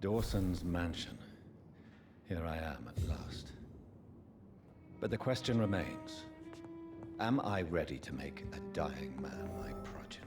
Dawson's mansion. Here I am at last. But the question remains, am I ready to make a dying man my progeny?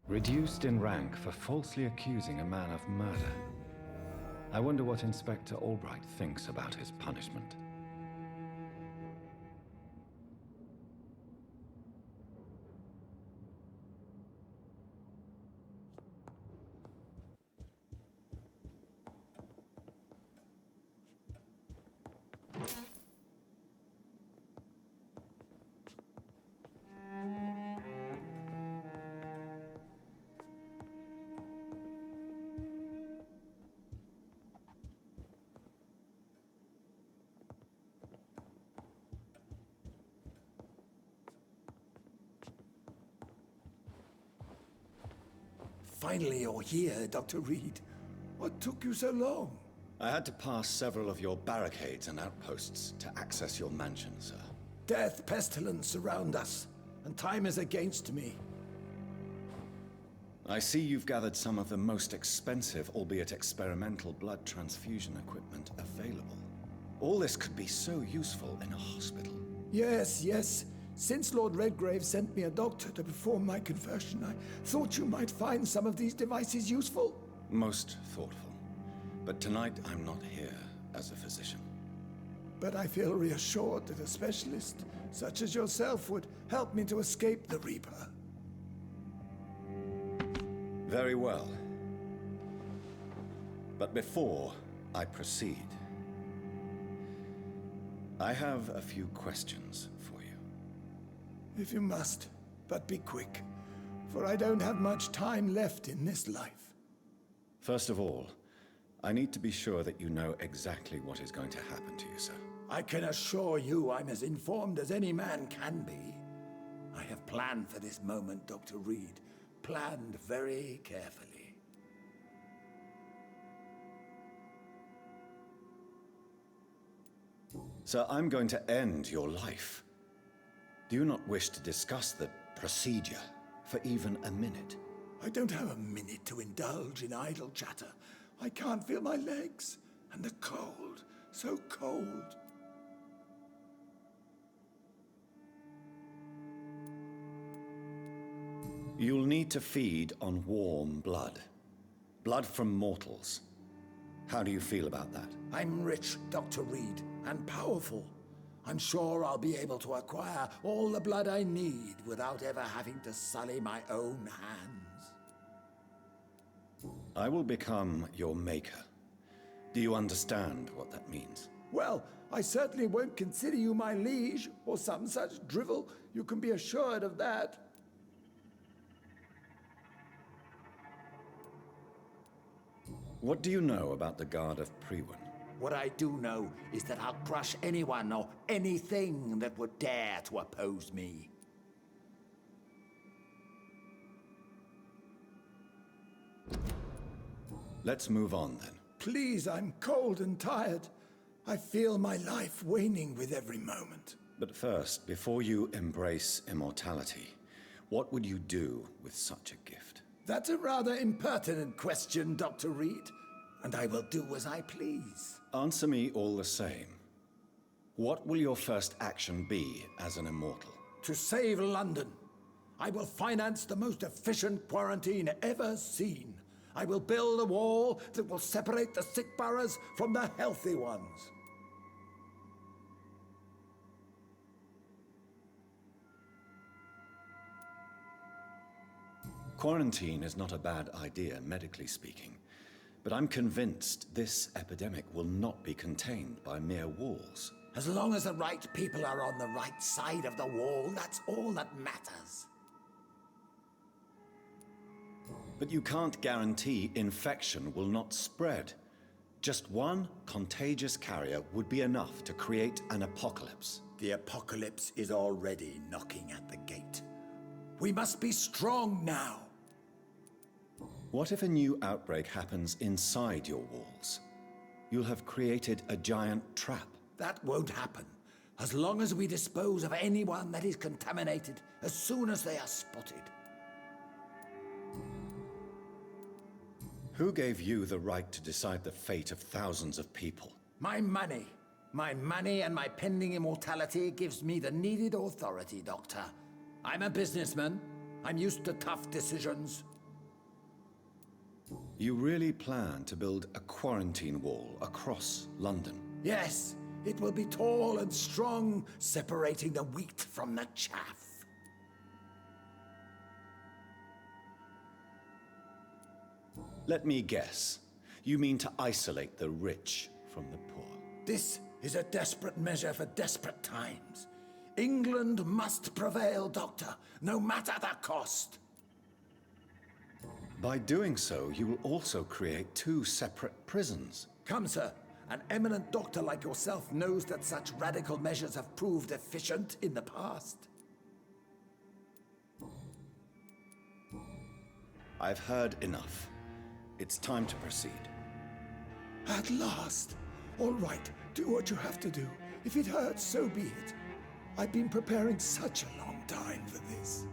Reduced in rank for falsely accusing a man of murder. I wonder what Inspector Albright thinks about his punishment. Finally you're here, Dr. Reed. What took you so long? I had to pass several of your barricades and outposts to access your mansion, sir. Death, pestilence surround us, and time is against me. I see you've gathered some of the most expensive, albeit experimental, blood transfusion equipment available. All this could be so useful in a hospital. Yes, yes. Since Lord Redgrave sent me a doctor to perform my conversion, I thought you might find some of these devices useful. Most thoughtful. But tonight I'm not here as a physician. But I feel reassured that a specialist such as yourself would help me to escape the Reaper. Very well. But before I proceed, I have a few questions for you. If you must, but be quick, for I don't have much time left in this life. First of all, I need to be sure that you know exactly what is going to happen to you, sir. I can assure you I'm as informed as any man can be. I have planned for this moment, Dr. Reed. Planned very carefully. Sir, I'm going to end your life. Do you not wish to discuss the procedure for even a minute? I don't have a minute to indulge in idle chatter. I can't feel my legs. And the cold. So cold. You'll need to feed on warm blood. Blood from mortals. How do you feel about that? I'm rich, Dr. Reed, and powerful. I'm sure I'll be able to acquire all the blood I need without ever having to sully my own hands. I will become your maker. Do you understand what that means? Well, I certainly won't consider you my liege, or some such drivel. You can be assured of that. What do you know about the Guard of Priwen? What I do know is that I'll crush anyone or anything that would dare to oppose me. Let's move on then. Please, I'm cold and tired. I feel my life waning with every moment. But first, before you embrace immortality, what would you do with such a gift? That's a rather impertinent question, Dr. Reed, and I will do as I please. Answer me all the same. What will your first action be as an immortal? To save London, I will finance the most efficient quarantine ever seen. I will build a wall that will separate the sick boroughs from the healthy ones. Quarantine is not a bad idea, medically speaking. But I'm convinced this epidemic will not be contained by mere walls. As long as the right people are on the right side of the wall, that's all that matters. But you can't guarantee infection will not spread. Just one contagious carrier would be enough to create an apocalypse. The apocalypse is already knocking at the gate. We must be strong now. What if a new outbreak happens inside your walls? You'll have created a giant trap. That won't happen. As long as we dispose of anyone that is contaminated as soon as they are spotted. Who gave you the right to decide the fate of thousands of people? My money. My money and my pending immortality gives me the needed authority, Doctor. I'm a businessman. I'm used to tough decisions. You really plan to build a quarantine wall across London? Yes, it will be tall and strong, separating the wheat from the chaff. Let me guess. You mean to isolate the rich from the poor? This is a desperate measure for desperate times. England must prevail, Doctor, no matter the cost. By doing so, you will also create two separate prisons. Come, sir. An eminent doctor like yourself knows that such radical measures have proved efficient in the past. I've heard enough. It's time to proceed. At last. All right, do what you have to do. If it hurts, so be it. I've been preparing such a long time for this.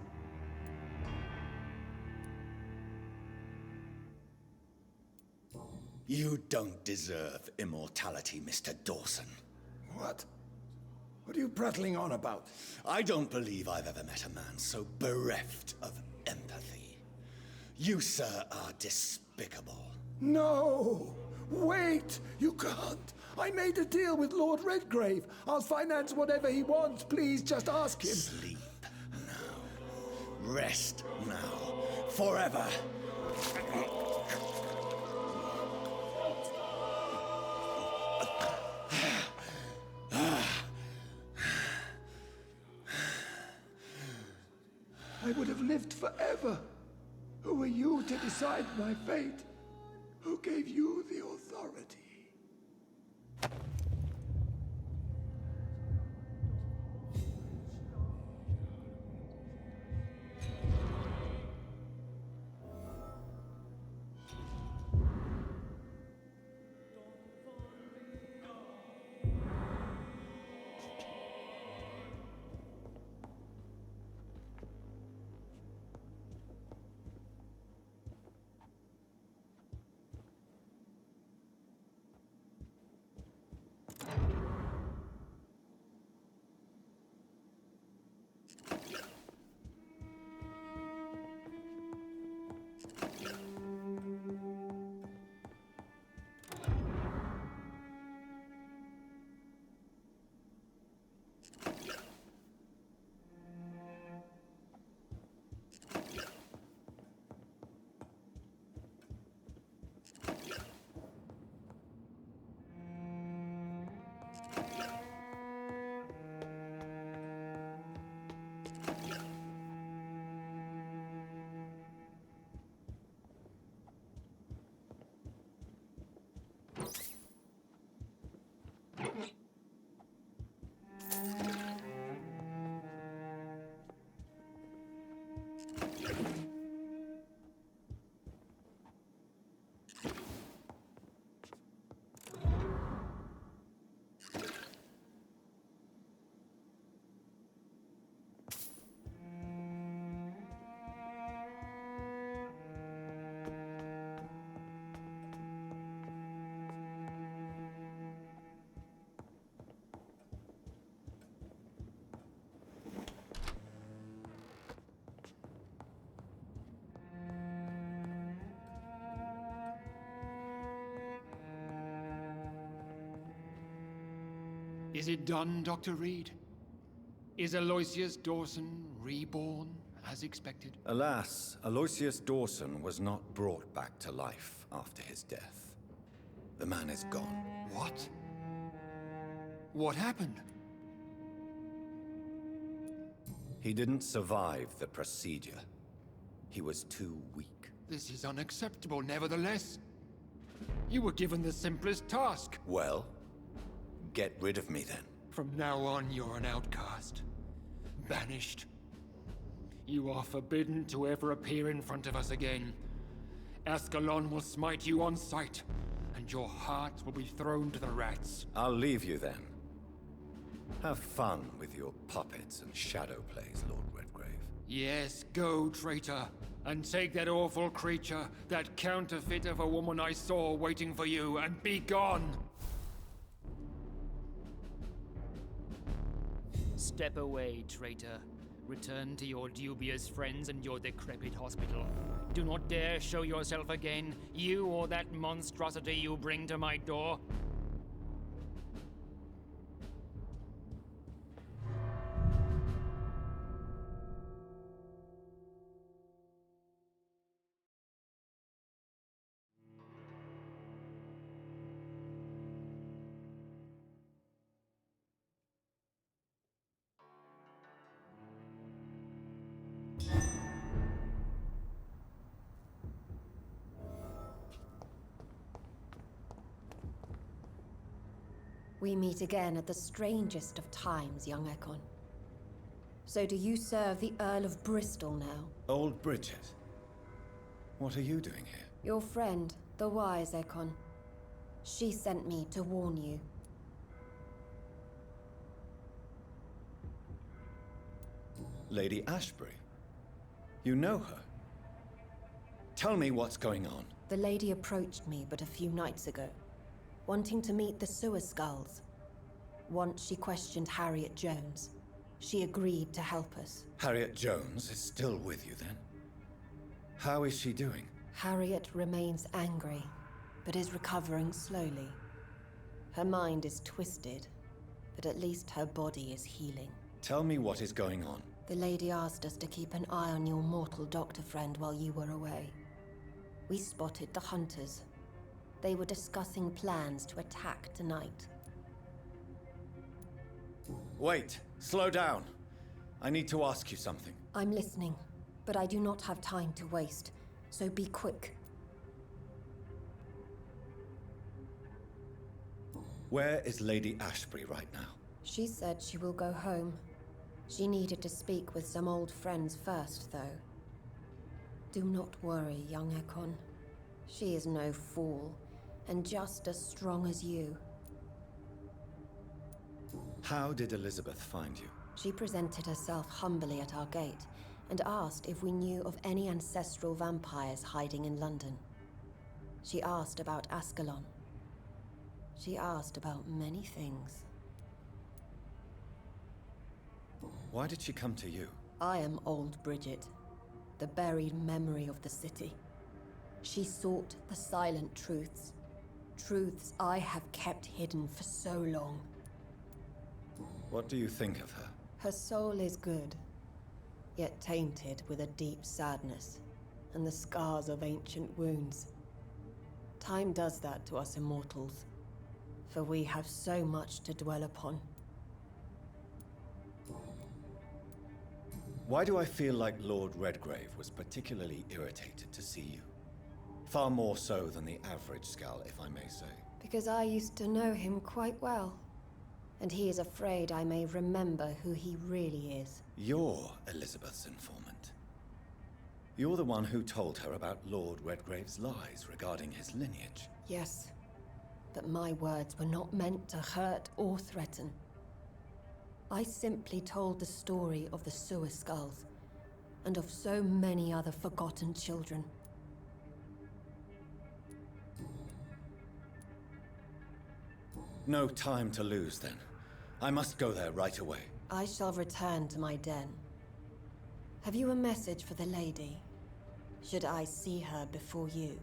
You don't deserve immortality, Mr. Dawson. What? What are you prattling on about? I don't believe I've ever met a man so bereft of empathy. You, sir, are despicable. No! Wait! You can't! I made a deal with Lord Redgrave. I'll finance whatever he wants. Please, just ask him. Sleep now. Rest now. Forever. I would have lived forever. Who are you to decide my fate? Who gave you the authority? Is it done, Dr. Reed? Is Aloysius Dawson reborn, as expected? Alas, Aloysius Dawson was not brought back to life after his death. The man is gone. What? What happened? He didn't survive the procedure. He was too weak. This is unacceptable, nevertheless. You were given the simplest task. Well, get rid of me then. From now on, you're an outcast. Banished. You are forbidden to ever appear in front of us again. Ascalon will smite you on sight, and your heart will be thrown to the rats. I'll leave you then. Have fun with your puppets and shadow plays, Lord Redgrave. Yes, go, traitor, and take that awful creature, that counterfeit of a woman I saw waiting for you, and be gone! Step away, traitor. Return to your dubious friends and your decrepit hospital. Do not dare show yourself again, you or that monstrosity you bring to my door. We meet again at the strangest of times, young Ekon. So do you serve the Earl of Bristol now? Old Bridget. What are you doing here? Your friend, the wise Ekon. She sent me to warn you. Lady Ashbury. You know her. Tell me what's going on. The lady approached me but a few nights ago, wanting to meet the sewer skulls. Once she questioned Harriet Jones. She agreed to help us. Harriet Jones is still with you then? How is she doing? Harriet remains angry, but is recovering slowly. Her mind is twisted, but at least her body is healing. Tell me what is going on. The lady asked us to keep an eye on your mortal doctor friend while you were away. We spotted the hunters. They were discussing plans to attack tonight. Wait, slow down. I need to ask you something. I'm listening, but I do not have time to waste, so be quick. Where is Lady Ashbury right now? She said she will go home. She needed to speak with some old friends first, though. Do not worry, young Ekon. She is no fool, and just as strong as you. How did Elizabeth find you? She presented herself humbly at our gate, and asked if we knew of any ancestral vampires hiding in London. She asked about Ascalon. She asked about many things. Why did she come to you? I am old Bridget, the buried memory of the city. She sought the silent truths. Truths I have kept hidden for so long. What do you think of her? Her soul is good, yet tainted with a deep sadness and the scars of ancient wounds. Time does that to us immortals, for we have so much to dwell upon. Why do I feel like Lord Redgrave was particularly irritated to see you? Far more so than the average Skull, if I may say. Because I used to know him quite well, and he is afraid I may remember who he really is. You're Elizabeth's informant. You're the one who told her about Lord Redgrave's lies regarding his lineage. Yes, but my words were not meant to hurt or threaten. I simply told the story of the Sewer Skulls, and of so many other forgotten children. No time to lose, then. I must go there right away. I shall return to my den. Have you a message for the lady? Should I see her before you?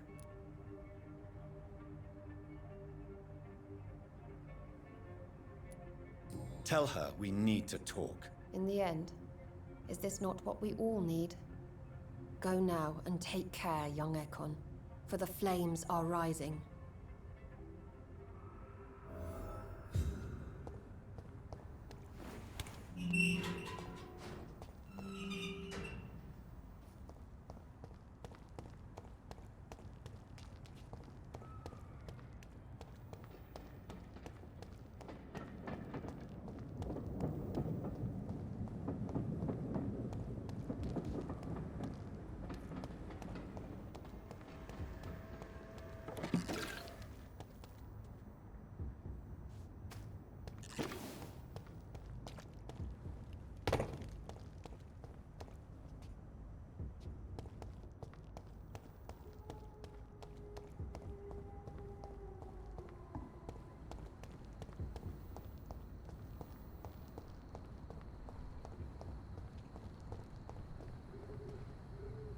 Tell her we need to talk. In the end, is this not what we all need? Go now and take care, young Ekon, for the flames are rising.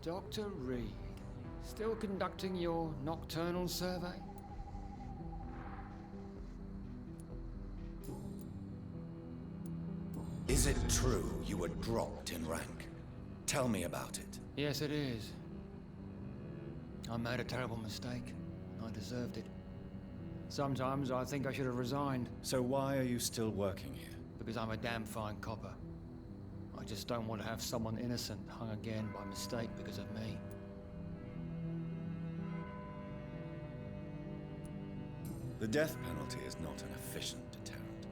Dr. Reed, still conducting your nocturnal survey? Is it true you were dropped in rank? Tell me about it. Yes, it is. I made a terrible mistake. I deserved it. Sometimes I think I should have resigned. So why are you still working here? Because I'm a damn fine copper. I just don't want to have someone innocent hung again by mistake because of me. The death penalty is not an efficient deterrent.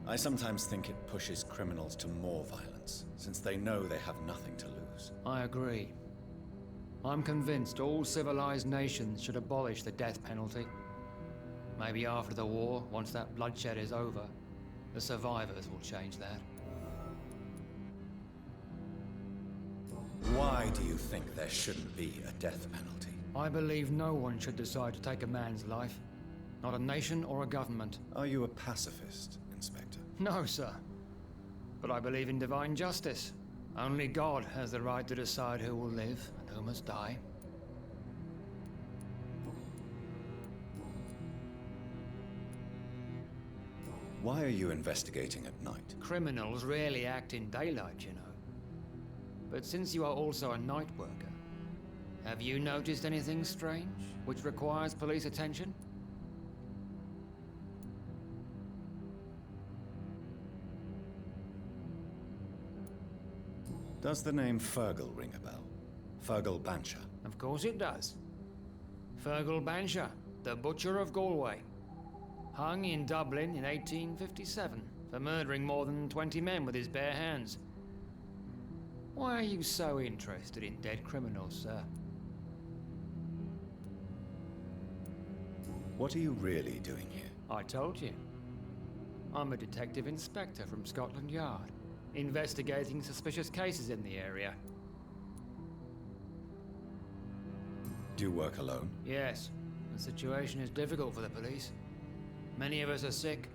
I sometimes think it pushes criminals to more violence, since they know they have nothing to lose. I agree. I'm convinced all civilized nations should abolish the death penalty. Maybe after the war, once that bloodshed is over, the survivors will change that. Why do you think there shouldn't be a death penalty? I believe no one should decide to take a man's life. Not a nation or a government. Are you a pacifist, Inspector? No, sir. But I believe in divine justice. Only God has the right to decide who will live and who must die. Why are you investigating at night? Criminals rarely act in daylight, you know. But since you are also a night worker, have you noticed anything strange which requires police attention? Does the name Fergal ring a bell? Fergal Bancher. Of course it does. Fergal Bancher, the Butcher of Galway. Hung in Dublin in 1857 for murdering more than 20 men with his bare hands. Why are you so interested in dead criminals, sir? What are you really doing here? I told you. I'm a detective inspector from Scotland Yard, investigating suspicious cases in the area. Do you work alone? Yes, the situation is difficult for the police. Many of us are sick,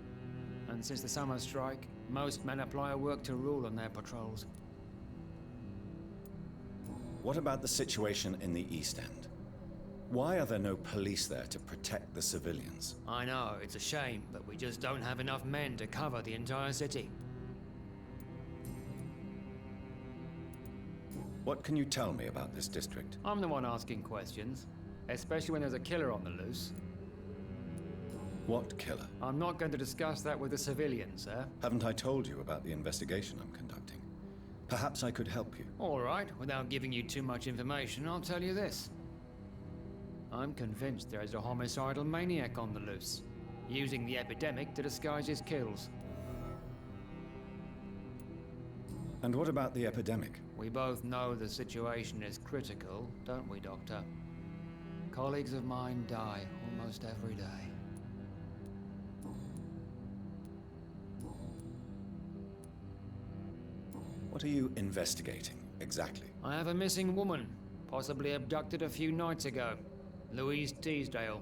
and since the summer strike, most men apply a work to rule on their patrols. What about the situation in the East End? Why are there no police there to protect the civilians? I know, it's a shame, but we just don't have enough men to cover the entire city. What can you tell me about this district? I'm the one asking questions, especially when there's a killer on the loose. What killer? I'm not going to discuss that with the civilians, sir. Haven't I told you about the investigation I'm conducting? Perhaps I could help you. All right, without giving you too much information, I'll tell you this. I'm convinced there is a homicidal maniac on the loose, using the epidemic to disguise his kills. And what about the epidemic? We both know the situation is critical, don't we, Doctor? Colleagues of mine die almost every day. What are you investigating, exactly? I have a missing woman, possibly abducted a few nights ago. Louise Teasdale.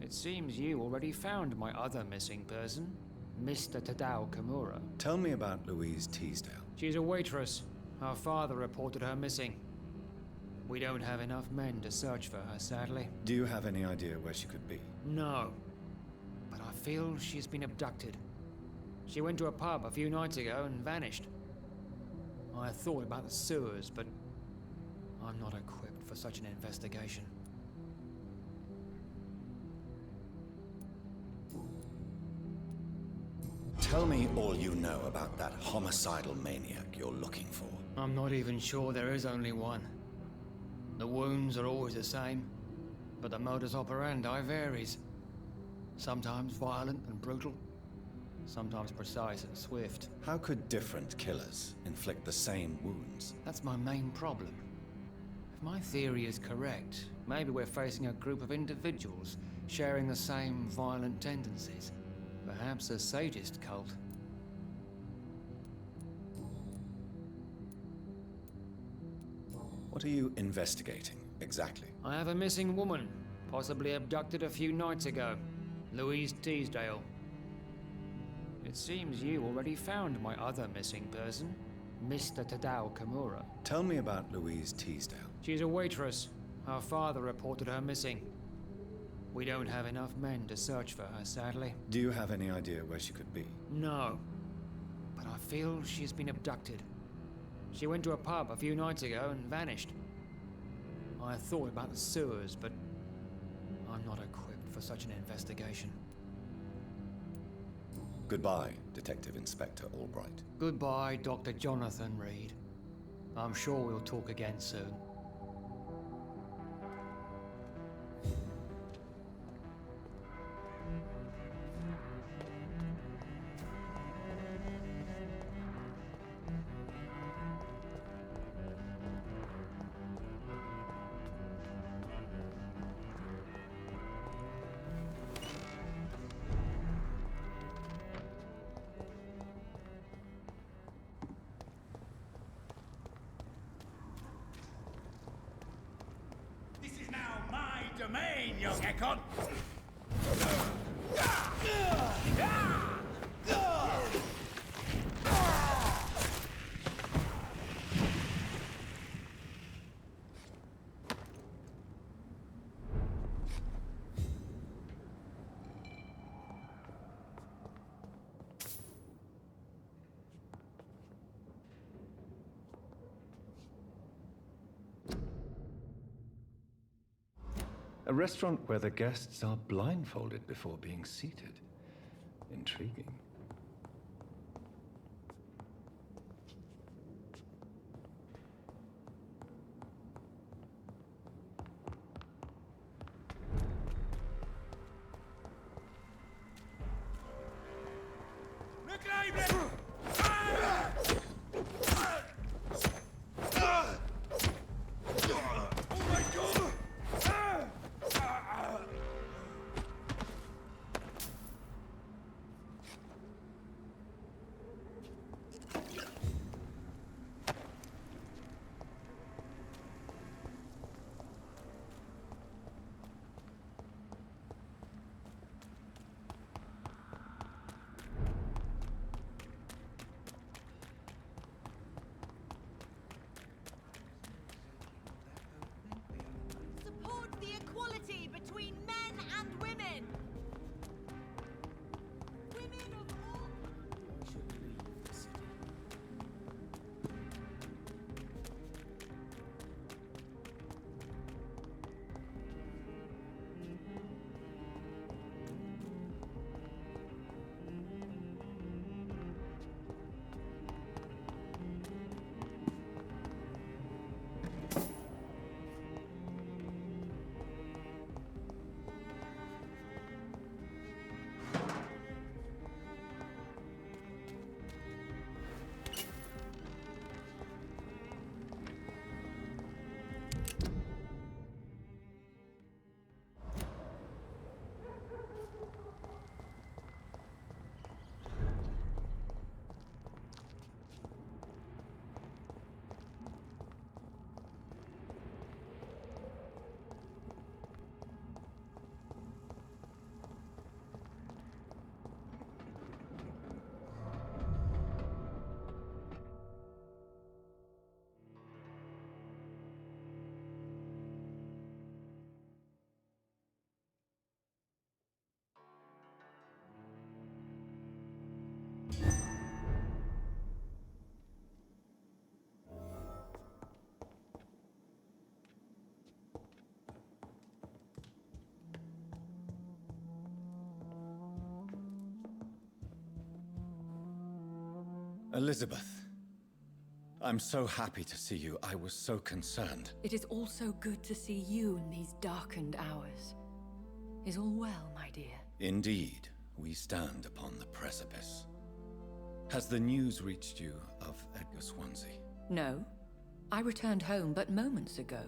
It seems you already found my other missing person, Mr. Tadao Kimura. Tell me about Louise Teasdale. She's a waitress. Her father reported her missing. We don't have enough men to search for her, sadly. Do you have any idea where she could be? No. But I feel she's been abducted. She went to a pub a few nights ago and vanished. I thought about the sewers, but I'm not equipped for such an investigation. Tell me all you know about that homicidal maniac you're looking for. I'm not even sure there is only one. The wounds are always the same, but the modus operandi varies. Sometimes violent and brutal, sometimes precise and swift. How could different killers inflict the same wounds? That's my main problem. If my theory is correct, maybe we're facing a group of individuals sharing the same violent tendencies. Perhaps a sadist cult. What are you investigating, exactly? I have a missing woman, possibly abducted a few nights ago. Louise Teasdale. It seems you already found my other missing person, Mr. Tadao Kimura. Tell me about Louise Teasdale. She's a waitress. Her father reported her missing. We don't have enough men to search for her, sadly. Do you have any idea where she could be? No. But I feel she's been abducted. She went to a pub a few nights ago and vanished. I thought about the sewers, but I'm not equipped for such an investigation. Goodbye, Detective Inspector Albright. Goodbye, Dr. Jonathan Reed. I'm sure we'll talk again soon. This is now my domain, young Ekon! A restaurant where the guests are blindfolded before being seated. Intriguing. men! Women of all... I should leave the city. Elizabeth, I'm so happy to see you. I was so concerned. It is also good to see you in these darkened hours. Is all well, my dear? Indeed, we stand upon the precipice. Has the news reached you of Edgar Swansea? No. I returned home but moments ago.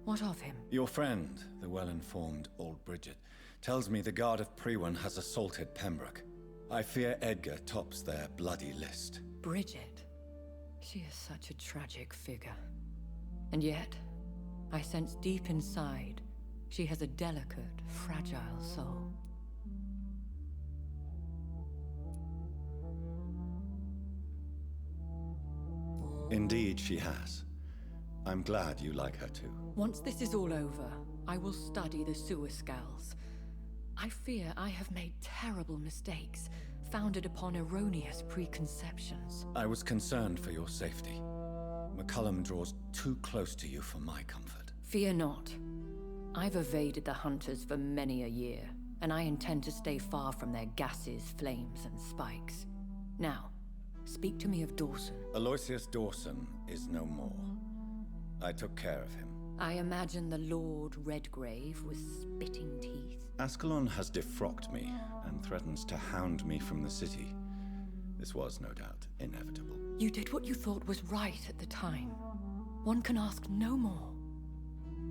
What of him? Your friend, the well-informed old Bridget, tells me the Guard of Priwen has assaulted Pembroke. I fear Edgar tops their bloody list. Bridget. She is such a tragic figure. And yet, I sense deep inside, she has a delicate, fragile soul. Indeed, she has. I'm glad you like her too. Once this is all over, I will study the sewer skulls. I fear I have made terrible mistakes, founded upon erroneous preconceptions. I was concerned for your safety. McCullum draws too close to you for my comfort. Fear not. I've evaded the hunters for many a year, and I intend to stay far from their gases, flames, and spikes. Now, speak to me of Dawson. Aloysius Dawson is no more. I took care of him. I imagine the Lord Redgrave with spitting teeth. Ascalon has defrocked me and threatens to hound me from the city. This was, no doubt, inevitable. You did what you thought was right at the time. One can ask no more.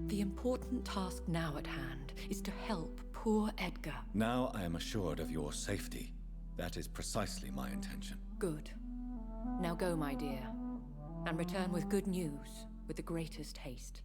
The important task now at hand is to help poor Edgar. Now I am assured of your safety. That is precisely my intention. Good. Now go, my dear, and return with good news with the greatest haste.